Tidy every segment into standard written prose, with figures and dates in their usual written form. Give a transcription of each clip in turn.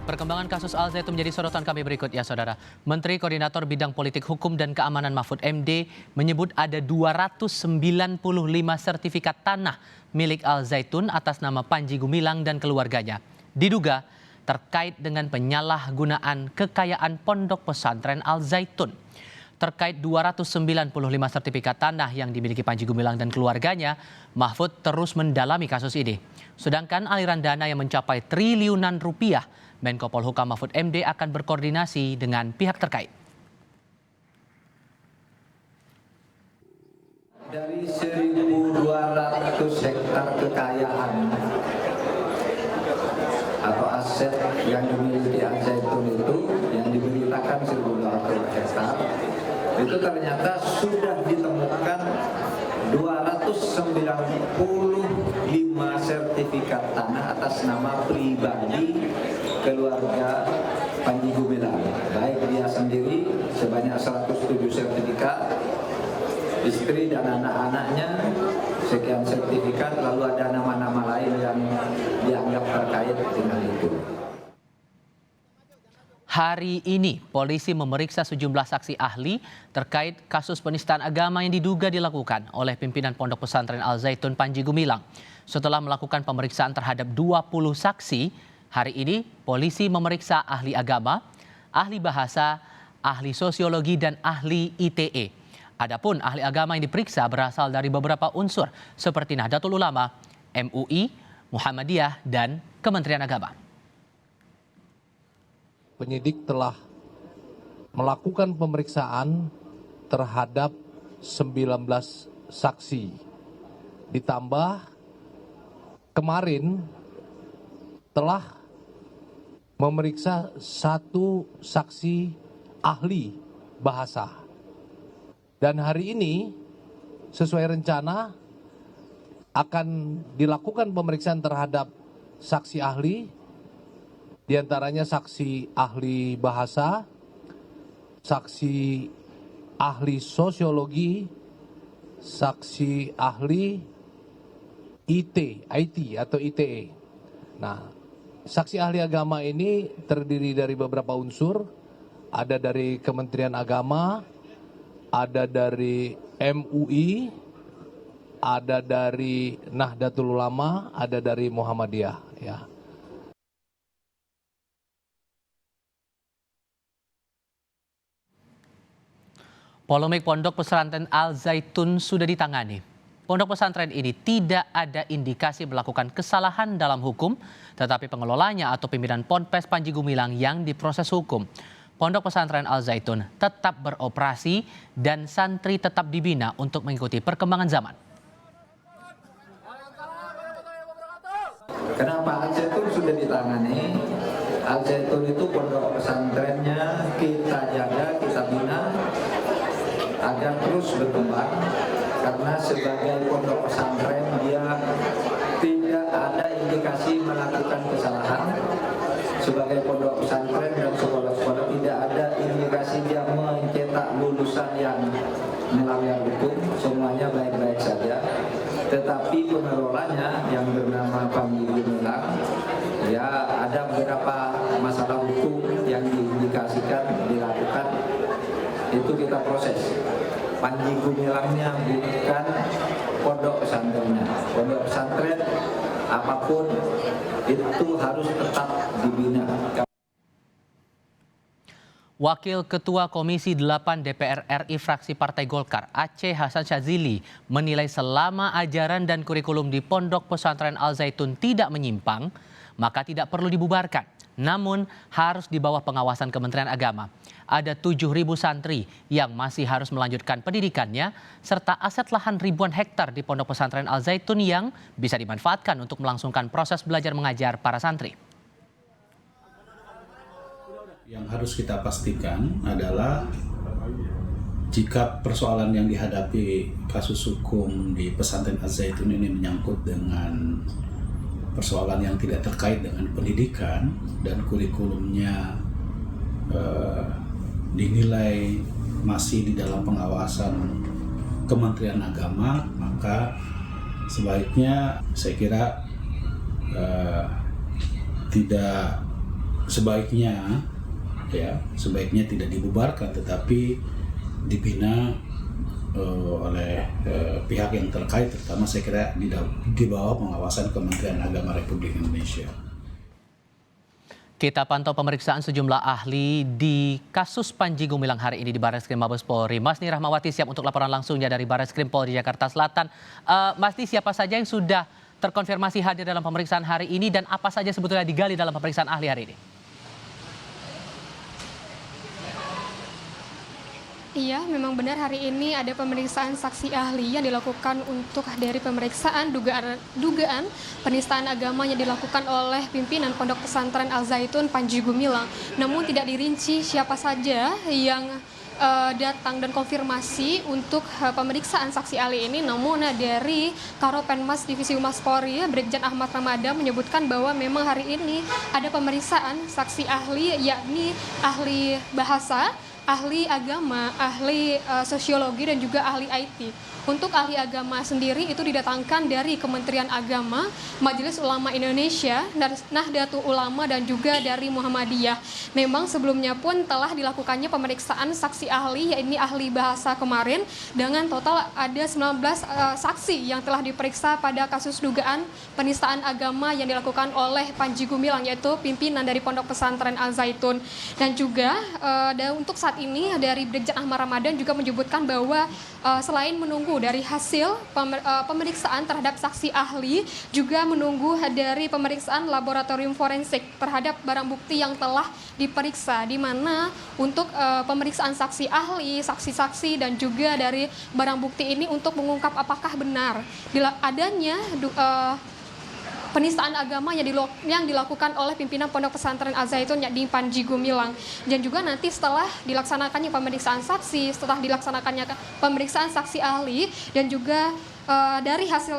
Perkembangan kasus Al Zaitun menjadi sorotan kami berikut ya saudara. Menteri Koordinator Bidang Politik Hukum dan Keamanan Mahfud MD menyebut ada 295 sertifikat tanah milik Al Zaitun atas nama Panji Gumilang dan keluarganya. Diduga terkait dengan penyalahgunaan kekayaan pondok pesantren Al Zaitun. Terkait 295 sertifikat tanah yang dimiliki Panji Gumilang dan keluarganya, Mahfud terus mendalami kasus ini. Sedangkan aliran dana yang mencapai triliunan rupiah, Menko Polhukam Mahfud MD akan berkoordinasi dengan pihak terkait. Dari 1.200 hektar kekayaan atau aset yang dimiliki Al Zaitun itu, yang diberitakan 1.200 hektar, itu ternyata sudah ditemukan 295 sertifikat tanah atas nama pribadi keluarga Panji Gumilang. Baik dia sendiri sebanyak 107 sertifikat, istri dan anak-anaknya sekian sertifikat, lalu ada nama-nama lain yang dianggap terkait dengan itu. Hari ini, polisi memeriksa sejumlah saksi ahli terkait kasus penistaan agama yang diduga dilakukan oleh pimpinan Pondok Pesantren Al Zaitun Panji Gumilang. Setelah melakukan pemeriksaan terhadap 20 saksi, hari ini polisi memeriksa ahli agama, ahli bahasa, ahli sosiologi, dan ahli ITE. Adapun ahli agama yang diperiksa berasal dari beberapa unsur seperti Nahdlatul Ulama, MUI, Muhammadiyah, dan Kementerian Agama. Penyidik telah melakukan pemeriksaan terhadap 19 saksi. Ditambah kemarin telah memeriksa 1 saksi ahli bahasa. Dan hari ini sesuai rencana akan dilakukan pemeriksaan terhadap saksi ahli, di antaranya saksi ahli bahasa, saksi ahli sosiologi, saksi ahli IT atau ITE. Nah, saksi ahli agama ini terdiri dari beberapa unsur, ada dari Kementerian Agama, ada dari MUI, ada dari Nahdlatul Ulama, ada dari Muhammadiyah, ya. Polemik Pondok Pesantren Al Zaitun sudah ditangani. Pondok pesantren ini tidak ada indikasi melakukan kesalahan dalam hukum, tetapi pengelolanya atau pimpinan Ponpes Panji Gumilang yang diproses hukum. Pondok Pesantren Al Zaitun tetap beroperasi dan santri tetap dibina untuk mengikuti perkembangan zaman. Kenapa Al Zaitun sudah ditangani? Al Zaitun itu pondok pesantrennya kita jaga, kita bina agar terus berkembang, karena sebagai pondok pesantren dia tidak ada indikasi melakukan kesalahan. Sebagai pondok pesantren dan sekolah-sekolah tidak ada indikasi dia mencetak lulusan yang melanggar hukum, semuanya baik-baik saja. Tetapi pengelolanya yang bernama Panji Gumilang, ya ada beberapa masalah hukum yang diindikasikan dilakukan, itu kita proses. Panji Gumilangnya bukan pondok pesantrennya. Pondok pesantren apapun itu harus tetap dibina. Wakil Ketua Komisi 8 DPR RI fraksi Partai Golkar, Aceh Hasan Syazili, menilai selama ajaran dan kurikulum di Pondok Pesantren Al Zaitun tidak menyimpang, maka tidak perlu dibubarkan. Namun harus di bawah pengawasan Kementerian Agama. Ada 7.000 santri yang masih harus melanjutkan pendidikannya, serta aset lahan ribuan hektar di Pondok Pesantren Al Zaitun yang bisa dimanfaatkan untuk melangsungkan proses belajar mengajar para santri. Yang harus kita pastikan adalah jika persoalan yang dihadapi kasus hukum di pesantren Al Zaitun ini menyangkut dengan persoalan yang tidak terkait dengan pendidikan dan kurikulumnya dinilai masih di dalam pengawasan Kementerian Agama, maka sebaiknya saya kira tidak sebaiknya tidak dibubarkan, tetapi dibina oleh pihak yang terkait, terutama saya kira di bawah pengawasan Kementerian Agama Republik Indonesia. Kita pantau pemeriksaan sejumlah ahli di kasus Panji Gumilang hari ini di Barreskrim Mabes Polri. Masni Rahmawati siap untuk laporan langsungnya dari Barreskrim Polri Jakarta Selatan. Masni, siapa saja yang sudah terkonfirmasi hadir dalam pemeriksaan hari ini dan apa saja sebetulnya digali dalam pemeriksaan ahli hari ini? Iya, memang benar hari ini ada pemeriksaan saksi ahli yang dilakukan untuk dari pemeriksaan dugaan penistaan agama yang dilakukan oleh pimpinan Pondok Pesantren Al Zaitun Panji Gumilang. Namun tidak dirinci siapa saja yang datang dan konfirmasi untuk pemeriksaan saksi ahli ini. Namun dari Karopenmas Divisi Humas Polri, Brigjen Ahmad Ramadan menyebutkan bahwa memang hari ini ada pemeriksaan saksi ahli, yakni ahli bahasa, ahli agama, ahli sosiologi, dan juga ahli IT. Untuk ahli agama sendiri itu didatangkan dari Kementerian Agama, Majelis Ulama Indonesia, Nahdlatul Ulama, dan juga dari Muhammadiyah. Memang sebelumnya pun telah dilakukannya pemeriksaan saksi ahli, yakni ahli bahasa kemarin, dengan total ada 19 saksi yang telah diperiksa pada kasus dugaan penistaan agama yang dilakukan oleh Panji Gumilang, yaitu pimpinan dari Pondok Pesantren Al Zaitun. Dan juga untuk saat ini dari Brigjen Ahmad Ramadan juga menyebutkan bahwa selain menunggu dari hasil pemeriksaan terhadap saksi ahli, juga menunggu dari pemeriksaan laboratorium forensik terhadap barang bukti yang telah diperiksa, di mana untuk pemeriksaan saksi ahli, saksi-saksi, dan juga dari barang bukti ini untuk mengungkap apakah benar adanya penistaan agama yang dilakukan oleh pimpinan Pondok Pesantren Al Zaitun, yakni Panji Gumilang. Dan juga nanti setelah dilaksanakannya pemeriksaan saksi, setelah dilaksanakannya pemeriksaan saksi ahli, dan juga dari hasil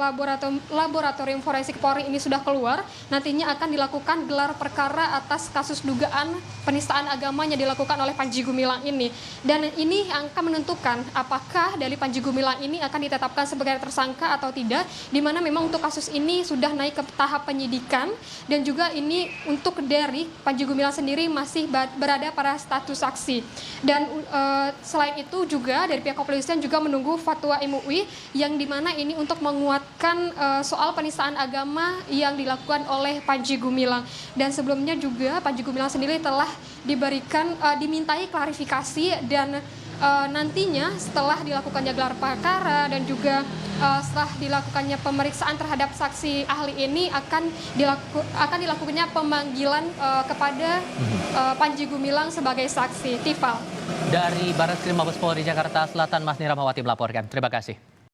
laboratorium forensik Polri ini sudah keluar, nantinya akan dilakukan gelar perkara atas kasus dugaan penistaan agama yang dilakukan oleh Panji Gumilang ini. Dan ini akan menentukan apakah dari Panji Gumilang ini akan ditetapkan sebagai tersangka atau tidak, di mana memang untuk kasus ini sudah naik ke tahap penyidikan, dan juga ini untuk dari Panji Gumilang sendiri masih berada pada status saksi. Dan selain itu juga dari pihak kepolisian juga menunggu fatwa MUI, yang dimana ini untuk menguatkan soal penistaan agama yang dilakukan oleh Panji Gumilang. Dan sebelumnya juga Panji Gumilang sendiri telah dimintai klarifikasi, dan nantinya setelah dilakukannya gelar perkara dan juga setelah dilakukannya pemeriksaan terhadap saksi ahli ini akan dilakukannya pemanggilan kepada Panji Gumilang sebagai saksi. Tifal. Dari Barreskrim Mabes Polri Jakarta Selatan, Masni Rahmawati melaporkan. Terima kasih.